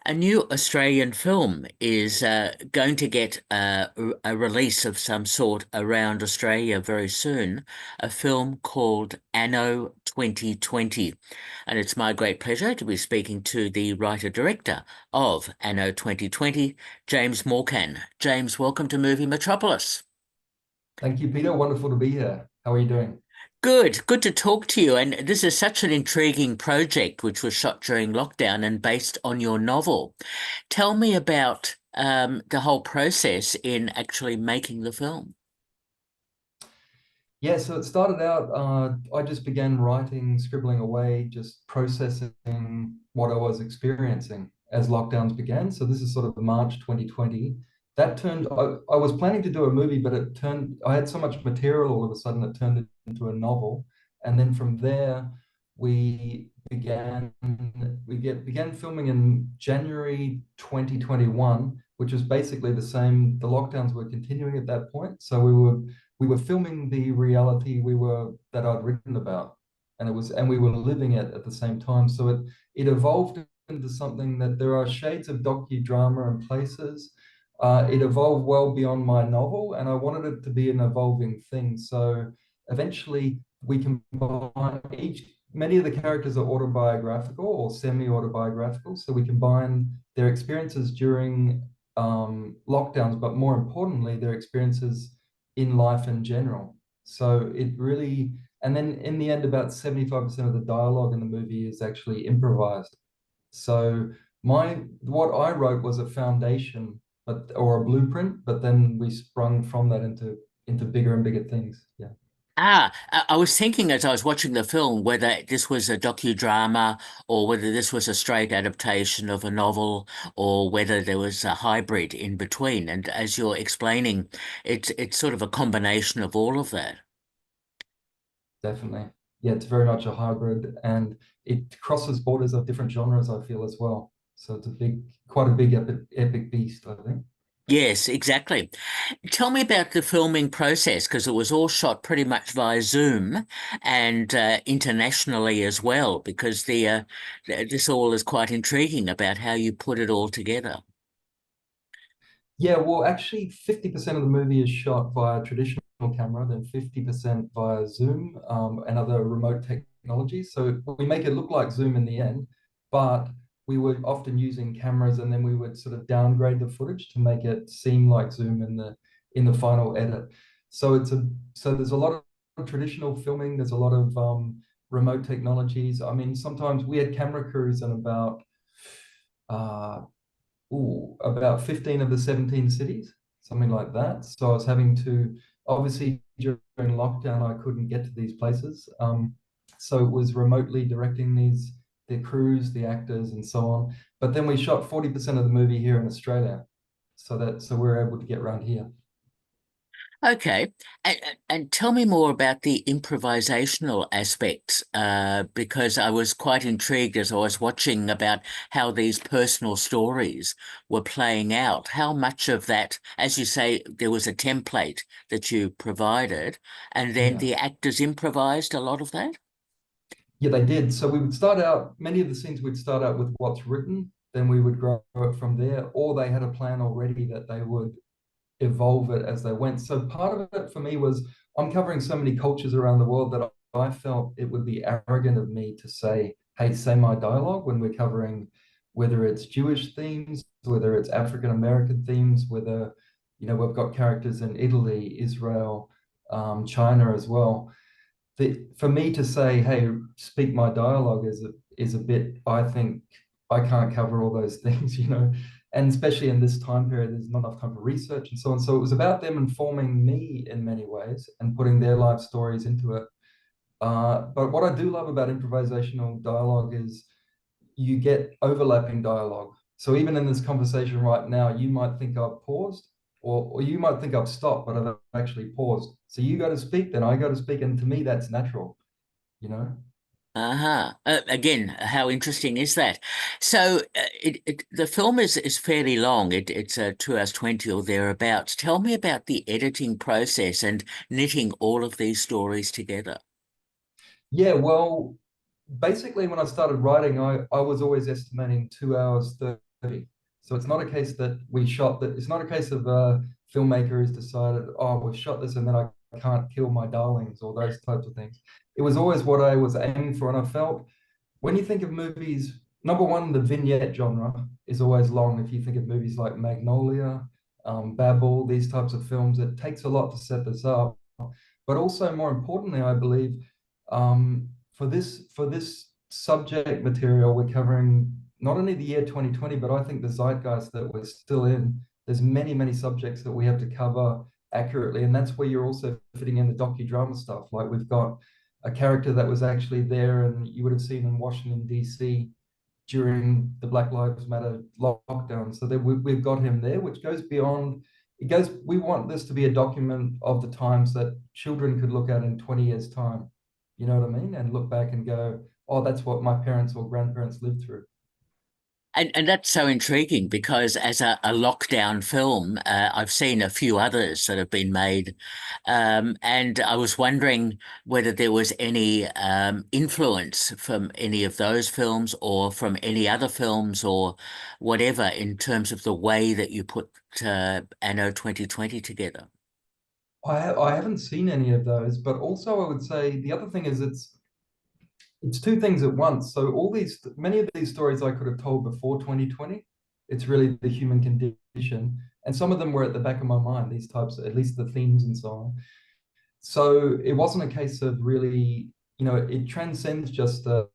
A new Australian film is going to get a release of some sort around Australia very soon, a film called Anno 2020. And it's my great pleasure to be speaking to the writer-director of Anno 2020, James Morcan. James, welcome to Movie Metropolis. Thank you, Peter. Wonderful to be here. How are you doing? Good to talk to you. And this is such an intriguing project, which was shot during lockdown and based on your novel. Tell me about the whole process in actually making the film. Yeah, so it started out, I just began writing, scribbling away, just processing what I was experiencing as lockdowns began. So this is sort of March 2020. I was planning to do a movie, but I had so much material all of a sudden, it turned into a novel. And then from there, we began filming in January 2021, which was basically the same. The lockdowns were continuing at that point. So we were filming the reality that I'd written about, and we were living it at the same time. So it evolved into something that there are shades of docudrama in places. It evolved well beyond my novel, and I wanted it to be an evolving thing. So eventually, we combine each. Many of the characters are autobiographical or semi-autobiographical, so we combine their experiences during lockdowns, but more importantly, their experiences in life in general. So it really, and then in the end, about 75% of the dialogue in the movie is actually improvised. So what I wrote was a foundation, or a blueprint, but then we sprung from that into bigger and bigger things. Yeah. I was thinking as I was watching the film whether this was a docudrama or whether this was a straight adaptation of a novel or whether there was a hybrid in between. And as you're explaining, it's sort of a combination of all of that. Definitely. Yeah, it's very much a hybrid, and it crosses borders of different genres, I feel, as well. So it's quite a big epic beast, I think. Yes, exactly. Tell me about the filming process because it was all shot pretty much via Zoom and internationally as well because this all is quite intriguing about how you put it all together. Yeah, well, actually, 50% of the movie is shot via traditional camera, then 50% via Zoom, and other remote technologies. So we make it look like Zoom in the end, but we were often using cameras, and then we would sort of downgrade the footage to make it seem like Zoom in the final edit. So there's a lot of traditional filming. There's a lot of remote technologies. I mean, sometimes we had camera crews in uh, about 15 of the 17 cities, something like that. So I was having to, obviously, during lockdown, I couldn't get to these places. So it was remotely directing the crews, the actors, and so on. But then we shot 40% of the movie here in Australia. So we were able to get around here. Okay, and tell me more about the improvisational aspects, because I was quite intrigued as I was watching about how these personal stories were playing out. How much of that, as you say, there was a template that you provided, and then Yeah. the actors improvised a lot of that? Yeah, they did. So we would start out, many of the scenes we'd start out with what's written, then we would grow it from there, or they had a plan already that they would evolve it as they went. So part of it for me was I'm covering so many cultures around the world that I felt it would be arrogant of me to say, hey, say my dialogue when we're covering whether it's Jewish themes, whether it's African American themes, whether, we've got characters in Italy, Israel, China as well. For me to say, hey, speak my dialogue is a bit, I think I can't cover all those things, and especially in this time period, there's not enough time for research and so on. So it was about them informing me in many ways and putting their life stories into it. But what I do love about improvisational dialogue is you get overlapping dialogue. So even in this conversation right now, you might think I've paused, or you might think I've stopped, but I've actually paused. So you go to speak, then I go to speak, and to me, that's natural, you know? Uh-huh. Again, how interesting is that? So the film is fairly long. It's 2 hours 20 or thereabouts. Tell me about the editing process and knitting all of these stories together. Yeah, well, basically, when I started writing, I was always estimating 2 hours, So it's not a case that we shot that. It's not a case of a filmmaker has decided, oh, we've shot this and then I can't kill my darlings or those types of things. It was always what I was aiming for, and I felt when you think of movies, number one, the vignette genre is always long. If you think of movies like Magnolia, Babel, these types of films, it takes a lot to set this up. But also, more importantly, I believe for this subject material, we're covering not only the year 2020, but I think the zeitgeist that we're still in. There's many subjects that we have to cover accurately, and that's where you're also fitting in the docudrama stuff. Like we've got a character that was actually there, and you would have seen in Washington D.C. during the Black Lives Matter lockdown. So that we've got him there, which goes beyond. It goes. We want this to be a document of the times that children could look at in 20 years' time. You know what I mean? And look back and go, oh, that's what my parents or grandparents lived through. And that's so intriguing because as a lockdown film, I've seen a few others that have been made, and I was wondering whether there was any influence from any of those films or from any other films or whatever in terms of the way that you put Anno 2020 together. I haven't seen any of those, but also I would say the other thing is it's two things at once. So many of these stories I could have told before 2020. It's really the human condition, and some of them were at the back of my mind. These types, at least the themes and so on. So it wasn't a case of really, it transcends just the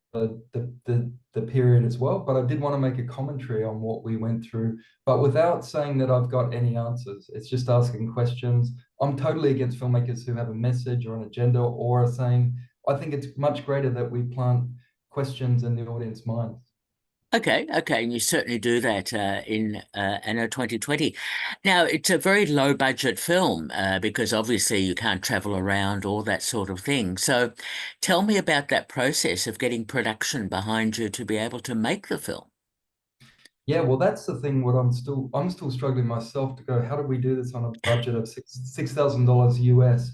period as well. But I did want to make a commentary on what we went through, but without saying that I've got any answers. It's just asking questions. I'm totally against filmmakers who have a message or an agenda or are saying, I think it's much greater that we plant questions in the audience minds. Okay, and you certainly do that in Anno 2020. Now, it's a very low budget film because obviously you can't travel around, all that sort of thing. So tell me about that process of getting production behind you to be able to make the film. Yeah, well, that's the thing. What I'm still struggling myself to go. How do we do this on a budget of $6,000 US?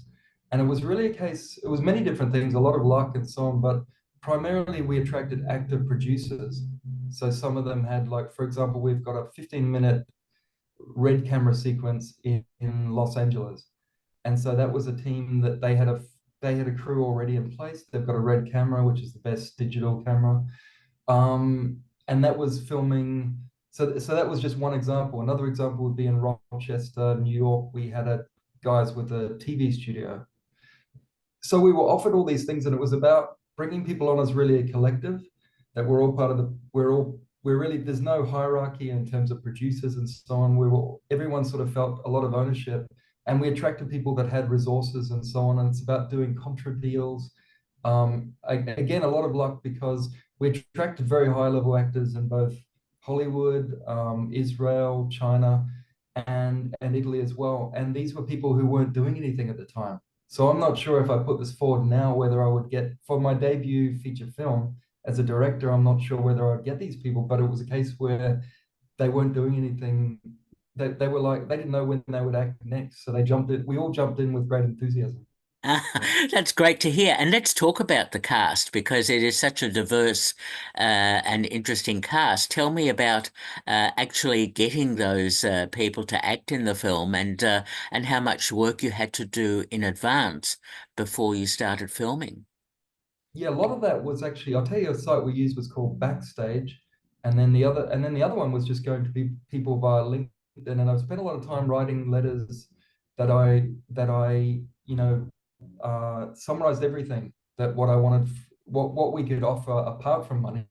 And it was really a case. It was many different things, a lot of luck and so on. But primarily, we attracted active producers. So some of them had, like, for example, we've got a 15-minute red camera sequence in Los Angeles, and so that was a team that they had a crew already in place. They've got a red camera, which is the best digital camera. And that was filming. So that was just one example. Another example would be in Rochester, New York. We had guys with a TV studio. So we were offered all these things, and it was about bringing people on as really a collective, that we're all part of we're really, there's no hierarchy in terms of producers and so on. Everyone sort of felt a lot of ownership, and we attracted people that had resources and so on. And it's about doing contra deals. Again, a lot of luck because we attracted very high level actors in both Hollywood, Israel, China, and Italy as well. And these were people who weren't doing anything at the time. So I'm not sure if I put this forward now, whether I would get, for my debut feature film as a director, I'm not sure whether I'd get these people, but it was a case where they weren't doing anything. They were like, they didn't know when they would act next. So they jumped in, we all jumped in with great enthusiasm. Yeah. That's great to hear. And let's talk about the cast because it is such a diverse and interesting cast. Tell me about actually getting those people to act in the film and how much work you had to do in advance before you started filming. Yeah, a lot of that was actually, I'll tell you, a site we used was called Backstage, and then the other one was just going to be people via LinkedIn. And I've spent a lot of time writing letters that I summarized everything that what I wanted, what we could offer apart from money.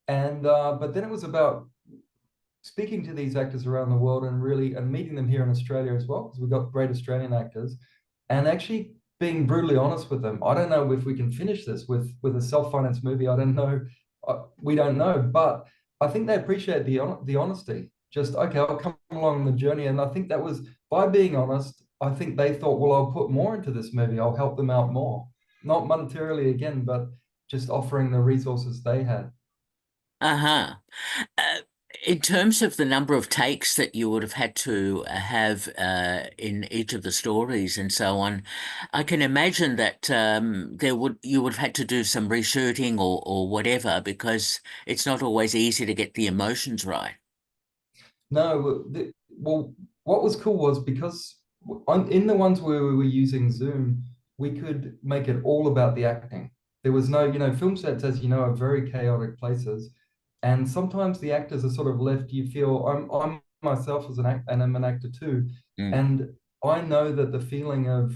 And but then it was about speaking to these actors around the world and really and meeting them here in Australia as well, because we've got great Australian actors, and actually being brutally honest with them. I don't know if we can finish this with a self-financed movie. I don't know. We don't know, but I think they appreciate the honesty. Just okay, I'll come along the journey, and I think that was by being honest. I think they thought, well, I'll put more into this movie. I'll help them out more, not monetarily again, but just offering the resources they had. Uh-huh. Uh, in terms of the number of takes that you would have had to have in each of the stories and so on, I can imagine that you would have had to do some reshooting or whatever because it's not always easy to get the emotions right. No, well, what was cool was because in the ones where we were using Zoom, we could make it all about the acting. There was no, film sets, as you know, are very chaotic places, and sometimes the actors are sort of left. You feel I'm myself as an act, and I'm an actor too, Mm. and I know that the feeling of,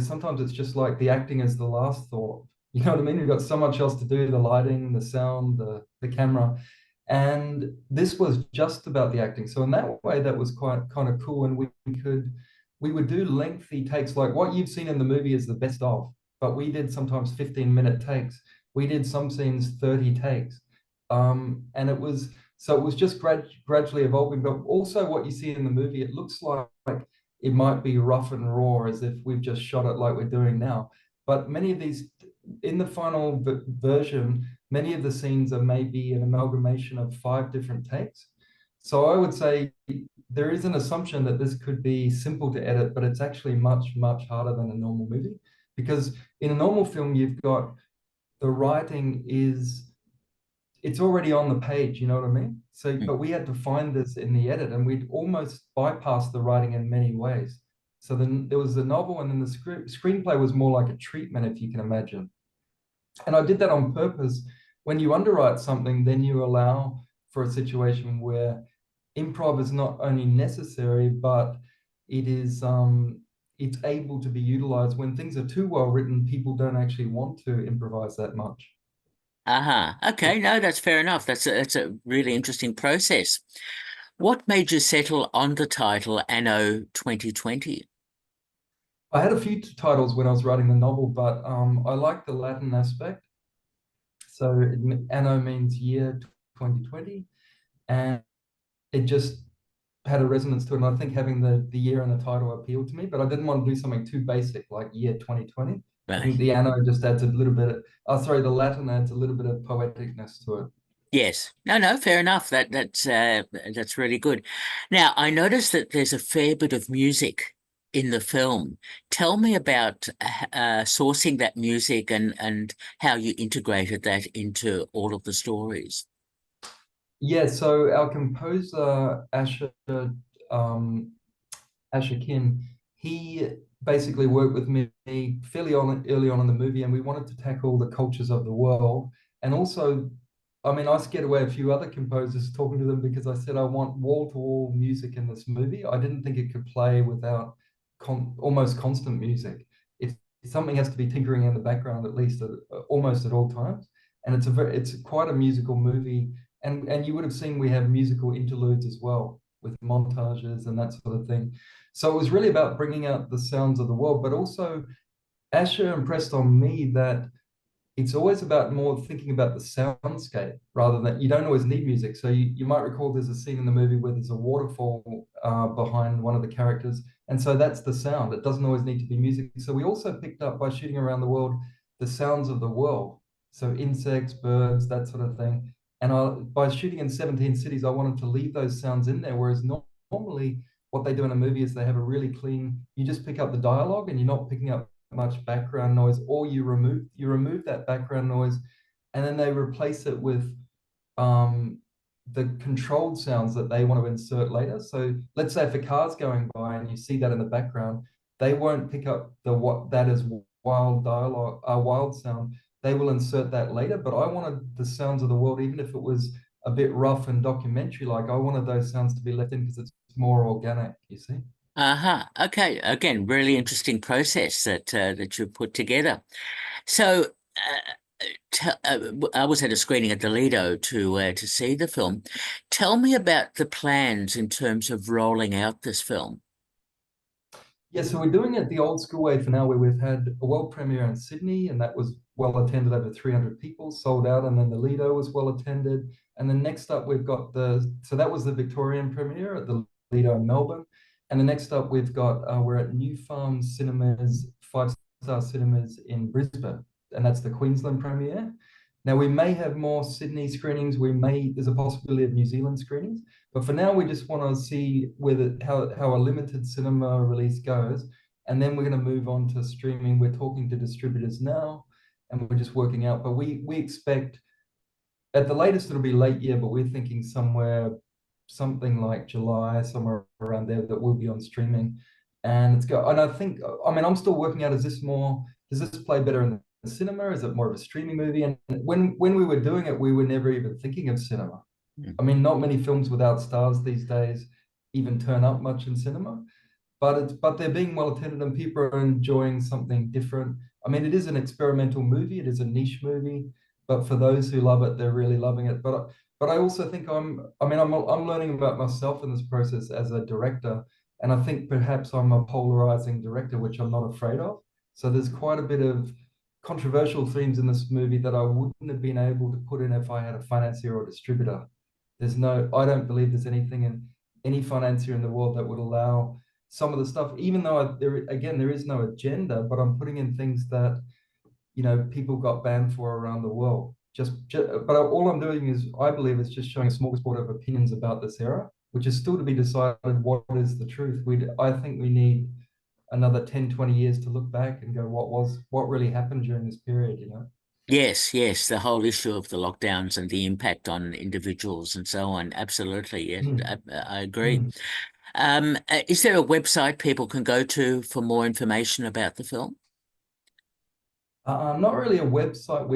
sometimes it's just like the acting is the last thought. You know what I mean? You've got so much else to do, the lighting, the sound, the camera. And this was just about the acting. So in that way, that was quite kind of cool. And we would do lengthy takes, like what you've seen in the movie is the best of, but we did sometimes 15-minute takes. We did some scenes 30 takes. And it was just gradually evolving. But also what you see in the movie, it looks like it might be rough and raw as if we've just shot it like we're doing now. But many of these, in the final version, many of the scenes are maybe an amalgamation of 5 different takes. So I would say there is an assumption that this could be simple to edit, but it's actually much, much harder than a normal movie. Because in a normal film, you've got the writing is it's already on the page, you know what I mean? So, Mm. but we had to find this in the edit, and we'd almost bypassed the writing in many ways. So then there was the novel, and then the screenplay was more like a treatment, if you can imagine. And I did that on purpose. When you underwrite something, then you allow for a situation where improv is not only necessary, but it is it's able to be utilized. When things are too well written, people don't actually want to improvise that much. Uh-huh. Okay, no, that's fair enough. That's a really interesting process. What made you settle on the title Anno 2020? I had a few titles when I was writing the novel, but I like the Latin aspect. So Anno means year 2020, and it just had a resonance to it. And I think having the year and the title appealed to me, but I didn't want to do something too basic like year 2020. I think Right. the Anno just adds a little bit sorry, the Latin adds a little bit of poeticness to it. Yes. No, no, fair enough. That's really good. Now, I noticed that there's a fair bit of music in the film. Tell me about sourcing that music and how you integrated that into all of the stories. Yeah, so our composer um, Asher Kim, he basically worked with me fairly early on in the movie, and we wanted to tackle the cultures of the world. And also, I mean, I scared away a few other composers talking to them because I said I want wall-to-wall music in this movie. I didn't think it could play without almost constant music. It's something has to be tinkering in the background at least almost at all times. And it's quite a musical movie. And you would have seen we have musical interludes as well with montages and that sort of thing. So it was really about bringing out the sounds of the world, but also Asher impressed on me that it's always about more thinking about the soundscape rather than you don't always need music. So you might recall there's a scene in the movie where there's a waterfall behind one of the characters. And so that's the sound. It doesn't always need to be music. So we also picked up by shooting around the world the sounds of the world. So insects, birds, that sort of thing. And by shooting in 17 cities, I wanted to leave those sounds in there. Whereas normally what they do in a movie is they have a really clean, you just pick up the dialogue and you're not picking up much background noise, or you remove that background noise, and then they replace it with um, the controlled sounds that they want to insert later. So let's say if a car's going by and you see that in the background, they won't pick up the what that is wild dialogue, wild sound. They will insert that later. But I wanted the sounds of the world, even if it was a bit rough and documentary like, I wanted those sounds to be left in because it's more organic, you see. Uh-huh. Okay. Again, really interesting process that you put together. So, I was at a screening at the Lido to see the film. Tell me about the plans in terms of rolling out this film. Yeah, so we're doing it the old school way for now, where we've had a world premiere in Sydney, and that was well attended, over 300 people, sold out, and then the Lido was well attended. And then next up, we've got so that was the Victorian premiere at the Lido in Melbourne. And the next up, we're at New Farm Cinemas, five-star cinemas in Brisbane, and that's the Queensland premiere. Now, we may have more Sydney screenings. There's a possibility of New Zealand screenings. But for now, we just want to see how a limited cinema release goes, and then we're going to move on to streaming. We're talking to distributors now, and we're just working out. But we expect at the latest it'll be late year, but we're thinking somewhere. something like July, somewhere around there, that will be on streaming. And and I think, I mean, I'm still working out, does this play better in the cinema? Is it more of a streaming movie? And when we were doing it, we were never even thinking of cinema. Mm. I mean, not many films without stars these days even turn up much in cinema, but they're being well attended and people are enjoying something different. I mean, it is an experimental movie, it is a niche movie, but for those who love it, they're really loving it. But I also think I'm learning about myself in this process as a director, and I think perhaps I'm a polarizing director, which I'm not afraid of. So there's quite a bit of controversial themes in this movie that I wouldn't have been able to put in if I had a financier or distributor. I don't believe there's anything in any financier in the world that would allow some of the stuff, even though there is no agenda, but I'm putting in things that, people got banned for around the world. But all I'm doing is, I believe, is just showing a smorgasbord of opinions about this era, which is still to be decided what is the truth. I think we need another 10, 20 years to look back and go, what really happened during this period, you know? Yes, yes, the whole issue of the lockdowns and the impact on individuals and so on. Absolutely, yes, Mm, I agree. mm. Is there a website people can go to for more information about the film? Not really a website.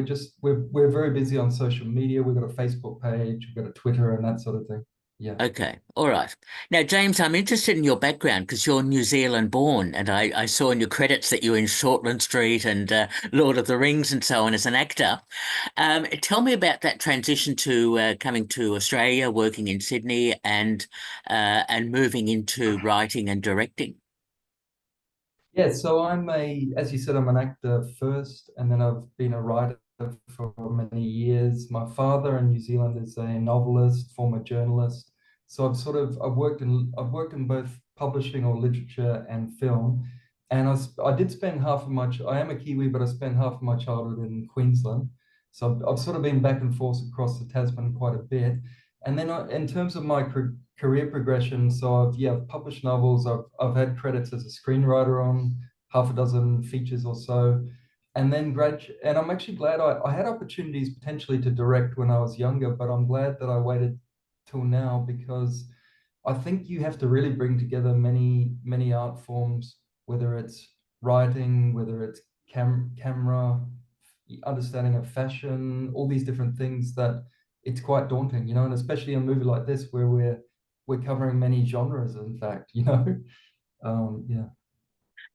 We're very busy on social media. We've got a Facebook page, we've got a Twitter and that sort of thing. Yeah. Okay, all right. Now, James, I'm interested in your background because you're New Zealand born, and I saw in your credits that you're in Shortland Street and Lord of the Rings and so on as an actor. Tell me about that transition to coming to Australia, working in Sydney, and moving into writing and directing. Yeah, so as you said, I'm an actor first, and then I've been a writer for many years. My father in New Zealand is a novelist, former journalist. So I've worked in both publishing or literature and film. And I did spend I am a Kiwi, but I spent half of my childhood in Queensland. So I've sort of been back and forth across the Tasman quite a bit. And then in terms of my career progression, I've published novels. I've had credits as a screenwriter on half a dozen features or so, and then and I'm actually glad I had opportunities potentially to direct when I was younger, but I'm glad that I waited till now, because I think you have to really bring together many art forms, whether it's writing, whether it's camera, understanding of fashion, all these different things, that it's quite daunting, and especially in a movie like this where we're covering many genres, in fact, yeah.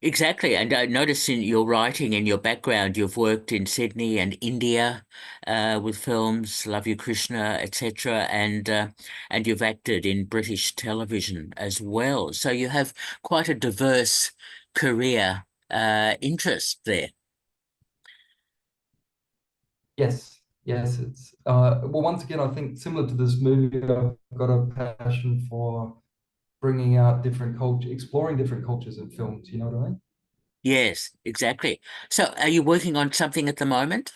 Exactly. And I noticed in your writing and your background, you've worked in Sydney and India with films, Love You Krishna, etc., and you've acted in British television as well. So you have quite a diverse career interest there. Yes, yes, it's well, once again, I think similar to this movie, I've got a passion for bringing out different culture, exploring different cultures in films, you know what I mean? Yes, exactly. So are you working on something at the moment?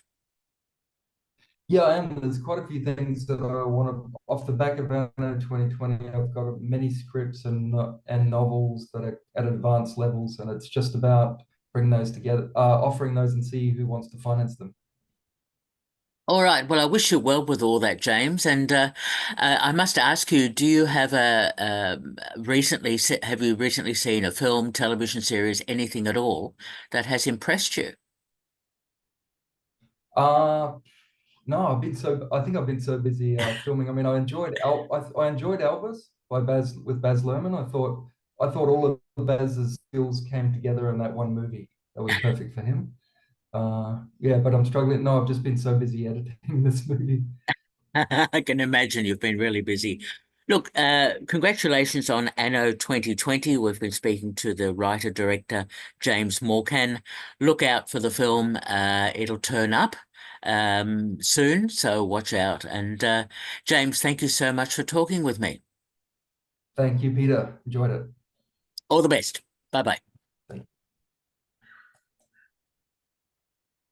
Yeah, I am. There's quite a few things that I want to, off the back of Anno 2020. I've got many scripts and novels that are at advanced levels, and it's just about bringing those together, offering those, and see who wants to finance them. All right. Well, I wish you well with all that, James. And I must ask you, do you have have you recently seen a film, television series, anything at all that has impressed you? Uh no, I think I've been so busy filming. I mean, I enjoyed Elvis by Baz Luhrmann. I thought all of Baz's skills came together in that one movie. That was perfect for him. Yeah, but I'm struggling. No, I've just been so busy editing this movie. I can imagine you've been really busy. Look, congratulations on Anno 2020. We've been speaking to the writer-director, James Morcan. Look out for the film. It'll turn up soon, so watch out. And James, thank you so much for talking with me. Thank you, Peter. Enjoyed it. All the best. Bye-bye.